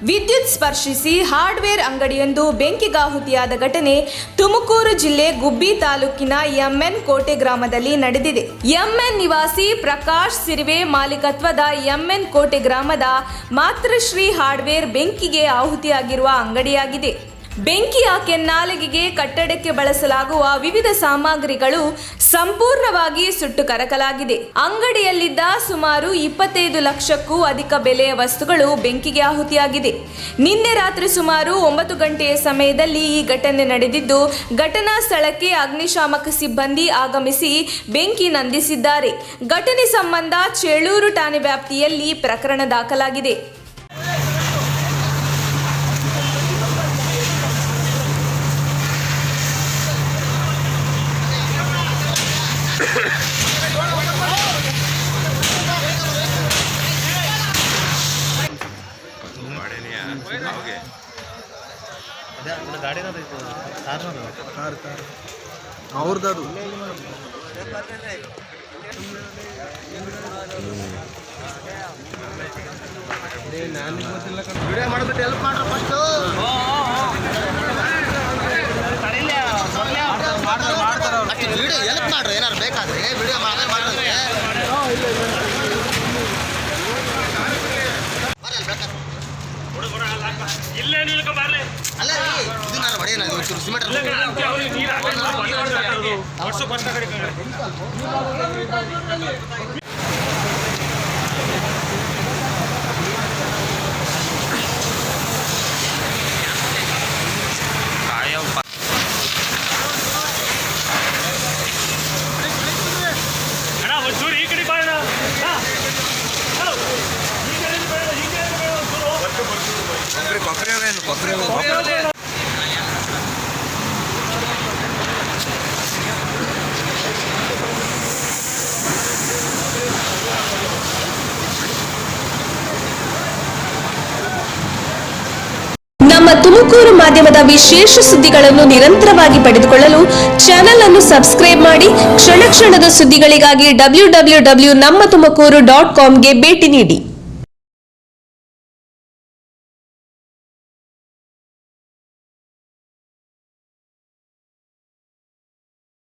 ವಿದ್ಯುತ್ ಸ್ಪರ್ಶಿಸಿ ಹಾರ್ಡ್ವೇರ್ ಅಂಗಡಿಯೊಂದು ಬೆಂಕಿಗಾಹುತಿಯಾದ ಘಟನೆ ತುಮಕೂರು ಜಿಲ್ಲೆ ಗುಬ್ಬಿ ತಾಲೂಕಿನ ಎಂಎನ್ ಕೋಟೆ ಗ್ರಾಮದಲ್ಲಿ ನಡೆದಿದೆ. ಎಂಎನ್ ನಿವಾಸಿ ಪ್ರಕಾಶ್ ಸಿರಿವೆ ಮಾಲೀಕತ್ವದ ಎಂಎನ್ ಕೋಟೆ ಗ್ರಾಮದ ಮಾತೃಶ್ರೀ ಹಾರ್ಡ್ವೇರ್ ಬೆಂಕಿಗೆ ಆಹುತಿಯಾಗಿರುವ ಅಂಗಡಿಯಾಗಿದೆ. ಬೆಂಕಿಯ ಕೆನ್ನಾಲಿಗೆಗೆ ಕಟ್ಟಡಕ್ಕೆ ಬಳಸಲಾಗುವ ವಿವಿಧ ಸಾಮಗ್ರಿಗಳು ಸಂಪೂರ್ಣವಾಗಿ ಸುಟ್ಟು ಕರಕಲಾಗಿದೆ. ಅಂಗಡಿಯಲ್ಲಿದ್ದ ಸುಮಾರು 25 ಲಕ್ಷಕ್ಕೂ ಅಧಿಕ ಬೆಲೆಯ ವಸ್ತುಗಳು ಬೆಂಕಿಗೆ ಆಹುತಿಯಾಗಿದೆ. ನಿನ್ನೆ ರಾತ್ರಿ ಸುಮಾರು 9 ಗಂಟೆಯ ಸಮಯದಲ್ಲಿ ಈ ಘಟನೆ ನಡೆದಿದ್ದು, ಘಟನಾ ಸ್ಥಳಕ್ಕೆ ಅಗ್ನಿಶಾಮಕ ಸಿಬ್ಬಂದಿ ಆಗಮಿಸಿ ಬೆಂಕಿ ನಂದಿಸಿದ್ದಾರೆ. ಘಟನೆ ಸಂಬಂಧ ಚೇಳೂರು ಠಾಣೆ ವ್ಯಾಪ್ತಿಯಲ್ಲಿ ಪ್ರಕರಣ ದಾಖಲಾಗಿದೆ. ಅವ್ರದ್ದು ವಿಡಿಯೋ ಮಾಡ್ಬಿಟ್ಟು ಹೆಲ್ಪ್ ಮಾಡ್ರಿ ಫಸ್ಟ್. ವಿಡಿಯೋ ಹೆಲ್ಪ್ ಮಾಡ್ರಿ, ಏನಾರು ಬೇಕಾದ್ರೆ ವಿಡಿಯೋ ಮಾಡಿದ್ರೆ ಅಲ್ಲ ಇದನ್ನಾರು ಹೊಡೆಯೋಣ, ಸಿಮೆಂಟ್ ನಮ್ಮ ತುಮಕೂರು ಮಾಧ್ಯಮದ ವಿಶೇಷ ಸುದ್ದಿಗಳನ್ನು ನಿರಂತರವಾಗಿ ಪಡೆದುಕೊಳ್ಳಲು ಚಾನೆಲ್ ಅನ್ನು ಸಬ್ಸ್ಕ್ರೈಬ್ ಮಾಡಿ. ಕ್ಷಣ ಕ್ಷಣದ ಸುದ್ದಿಗಳಿಗಾಗಿ www.nammathumakuru.com ಗೆ ಭೇಟಿ ನೀಡಿ.